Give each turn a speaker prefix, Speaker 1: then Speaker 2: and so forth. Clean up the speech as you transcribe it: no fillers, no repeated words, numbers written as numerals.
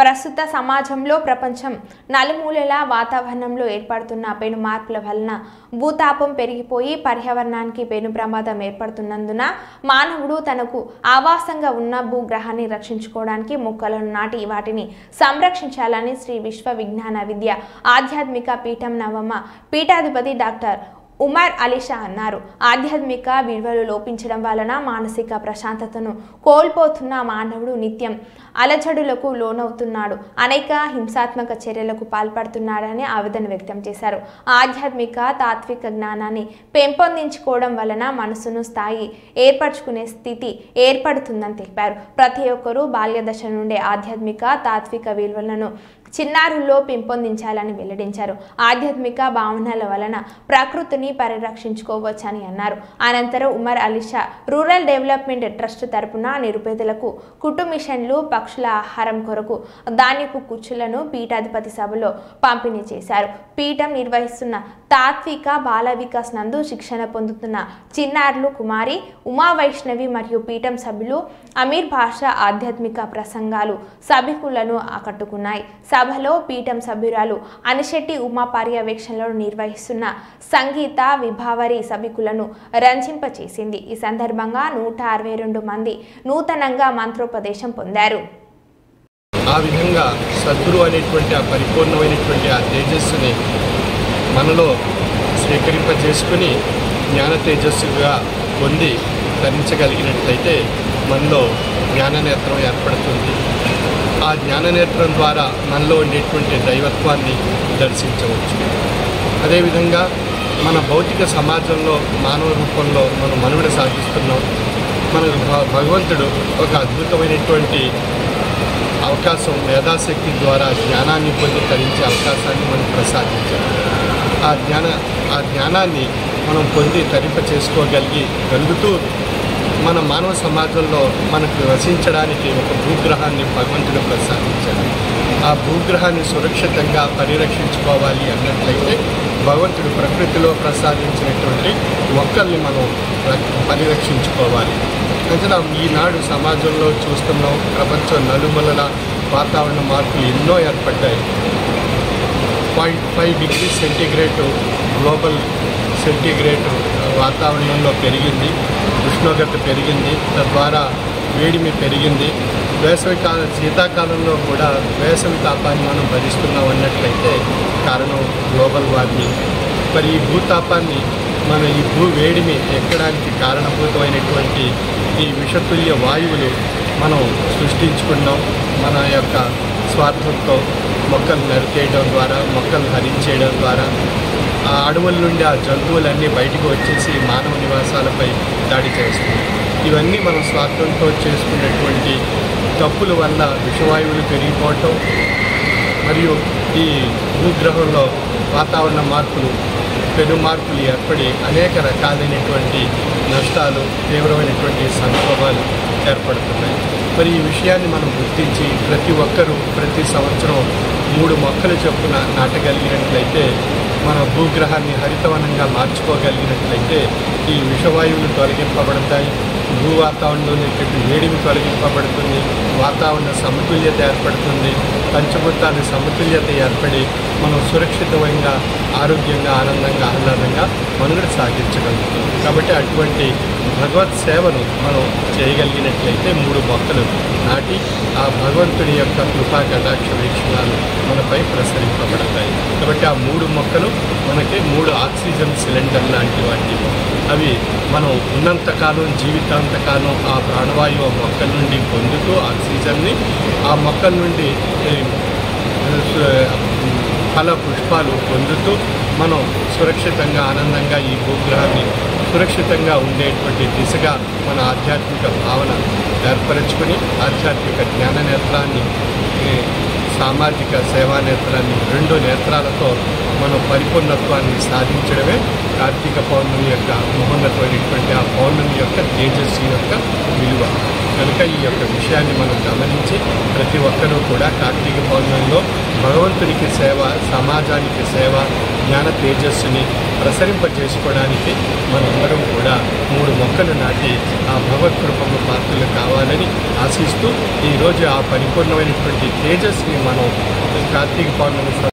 Speaker 1: ప్రస్తుత సమాజంలో ప్రపంచం నలుమూలల వాతావరణంలో ఏర్పడుతున్న పెను మార్పుల వలన భూతాపం పెరిగిపోయి పర్యావరణానికి పెను ప్రమాదం ఏర్పడుతున్నందున మానవుడు తనకు ఆవాసంగా ఉన్న భూగ్రహాన్ని రక్షించుకోవడానికి మొక్కలను నాటి వాటిని సంరక్షించాలని శ్రీ విశ్వ విజ్ఞాన విద్య ఆధ్యాత్మిక పీఠం నవమ పీఠాధిపతి డాక్టర్ ఉమర్ అలీ షా అన్నారు. ఆధ్యాత్మిక విలువలు లోపించడం వలన మానసిక ప్రశాంతతను కోల్పోతున్న మానవుడు నిత్యం అలజడులకు లోనవుతున్నాడు, అనేక హింసాత్మక చర్యలకు పాల్పడుతున్నాడని ఆవేదన వ్యక్తం చేశారు. ఆధ్యాత్మిక తాత్విక జ్ఞానాన్ని పెంపొందించుకోవడం వలన మనసును స్థాయి ఏర్పరచుకునే స్థితి ఏర్పడుతుందని తెలిపారు. ప్రతి ఒక్కరూ బాల్య దశ నుండే ఆధ్యాత్మిక తాత్విక విలువలను చిన్నారుల్లో పెంపొందించాలని వెల్లడించారు. ఆధ్యాత్మిక భావనల వలన ప్రకృతిని పరిరక్షించుకోవచ్చని అన్నారు. అనంతరం Umar Ali Shah rural development trust తరపున నిరుపేదలకు కుటుంబ మిషన్లు, పక్షుల ఆహారం కొరకు ధాన్యపు కుచ్చులను పీఠాధిపతి సభలో పంపిణీ చేశారు. పీఠం నిర్వహిస్తున్న తాత్విక బాల వికాస్ నందు శిక్షణ పొందుతున్న చిన్నారులు కుమారి ఉమా వైష్ణవి మరియు పీఠం సభ్యులు అమీర్ భాషా ఆధ్యాత్మిక ప్రసంగాలు సభికులను ఆకట్టుకున్నాయి. సభలో పీఠం సభ్యురాలు అనిశెట్టి ఉమా పర్యవేక్షణలో నిర్వహిస్తున్న సంగీత విభావరి సభికులను రంజింపచేసింది. ఈ సందర్భంగా 162 మంది నూతనంగా మంత్రోపదేశం పొందారు.
Speaker 2: ఆ విధంగా సద్గురు అనేటువంటి ఆ పరిపూర్ణమైనటువంటి ఆ తేజస్సుని మనలో స్వీకరింపజేసుకుని జ్ఞాన తేజస్సుగా పొంది ధరించగలిగినట్లయితే మనలో జ్ఞాననేత్రం ఏర్పడుతుంది. ఆ జ్ఞాననేత్రం ద్వారా మనలో ఉండేటువంటి దైవత్వాన్ని దర్శించవచ్చు. అదేవిధంగా మన భౌతిక సమాజంలో మానవ రూపంలో మనం మనుగడ సాగిస్తున్నాం. మన భగవంతుడు ఒక అద్భుతమైనటువంటి అవకాశం మేధాశక్తి ద్వారా జ్ఞానాన్ని పొంది తరించే అవకాశాన్ని మనకు ప్రసాదించారు. ఆ జ్ఞానాన్ని మనం పొంది తరింప చేసుకోగలుగుతూ మన మానవ సమాజంలో మనకు వసించడానికి ఒక భూగ్రహాన్ని భగవంతుడు ప్రసాదించాడు. ఆ భూగ్రహాన్ని సురక్షితంగా పరిరక్షించుకోవాలి అన్నట్లయితే భగవంతుడు ప్రకృతిలో ప్రసాదించినటువంటి మొక్కల్ని మనం పరిరక్షించుకోవాలి. అందులో ఈనాడు సమాజంలో చూస్తున్నాం, ప్రపంచం నలుమూలల వాతావరణ మార్పులు ఎన్నో ఏర్పడ్డాయి. 0.5 డిగ్రీ సెంటీగ్రేడ్ గ్లోబల్ సెంటీగ్రేడ్ వాతావరణంలో పెరిగింది, ఉష్ణోగ్రత పెరిగింది, తద్వారా వేడిమి పెరిగింది. శీతాకాలంలో కూడా వేసవి తాపాన్ని మనం భరిస్తున్నాం అన్నట్లయితే కారణం గ్లోబల్ వార్మింగ్. మరి ఈ భూతాపాన్ని ఈ వేడిమి ఎక్కడానికి కారణభూతమైనటువంటి ఈ విషతుల్య వాయువులు మనం సృష్టించుకున్నాం. మన యొక్క స్వార్థంతో మొక్కలు నరికేయడం ద్వారా, మొక్కలు హరించేయడం ద్వారా ఆ అడవుల నుండి ఆ జంతువులన్నీ బయటకు వచ్చేసి మానవ నివాసాలపై దాడి చేస్తుంది. ఇవన్నీ మనం స్వార్థంతో చేసుకున్నటువంటి తప్పుల వల్ల విషవాయువులు పెరిగిపోవటం మరియు ఈ భూగ్రహంలో వాతావరణ మార్పులు, పెను మార్పులు ఏర్పడి అనేక రకాలైనటువంటి నష్టాలు, తీవ్రమైనటువంటి సంక్షోభాలు ఏర్పడుతున్నాయి. మరి ఈ విషయాన్ని మనం గుర్తించి ప్రతి ఒక్కరూ ప్రతి సంవత్సరం 3 మొక్కలు చొప్పున నాటగలిగినట్లయితే, మన భూగ్రహాన్ని హరితవనంగా మార్చుకోగలిగినట్లయితే ఈ విషవాయువులు తొలగింపబడతాయి, భూ వాతావరణంలో వేడిమి తొలగింపబడుతుంది, వాతావరణ సమతుల్యత ఏర్పడుతుంది, పంచభూతాల సమతుల్యత ఏర్పడి మనం సురక్షితంగా, ఆరోగ్యంగా, ఆనందంగా, ఆహ్లాదంగా మనుగడ సాగించగలుగుతాం. కాబట్టి అటువంటి భగవత్ సేవను మనం చేయగలిగినట్లయితే 3 మొక్కలు నాటి ఆ భగవంతుడి యొక్క కృపా కటాక్ష వీక్షణాలు మనపై ప్రసరింపబడతాయి. కాబట్టి ఆ 3 మొక్కలు మనకి 3 ఆక్సిజన్ సిలిండర్ లాంటి వాటివి. అవి మనం ఉన్నంతకాలం, జీవితాంతకాలం ఆ ప్రాణవాయువు మొక్కల నుండి పొందుతూ ఆక్సిజన్ని, ఆ మొక్కల నుండి ఫల పుష్పాలు పొందుతూ మనం సురక్షితంగా, ఆనందంగా ఈ భూగ్రహాన్ని సురక్షితంగా ఉండేటువంటి దిశగా మన ఆధ్యాత్మిక భావన ఏర్పరచుకుని ఆధ్యాత్మిక జ్ఞాన నేత్రాన్ని, సామాజిక సేవా నేత్రాన్ని, 2 నేత్రాలతో మనం పరిపూర్ణత్వాన్ని సాధించడమే కార్తీక పౌర్ణమి యొక్క మహోన్నతమైనటువంటి ఆ పౌర్ణమి యొక్క తేజస్సు యొక్క విలువ. కనుక ఈ యొక్క విషయాన్ని మనం గమనించి ప్రతి ఒక్కరూ కూడా కార్తీక పౌర్ణమిలో భగవంతునికి సేవ, సమాజానికి సేవ, జ్ఞాన తేజస్సుని ప్రసరింపజేసుకోవడానికి మనందరం కూడా 3 మొక్కలు నాటి ఆ భగవత్కృపకు పాత్రలు కావాలని ఆశిస్తూ ఈరోజు ఆ పరిపూర్ణమైనటువంటి తేజస్సుని మనం కార్తీక పౌర్ణమి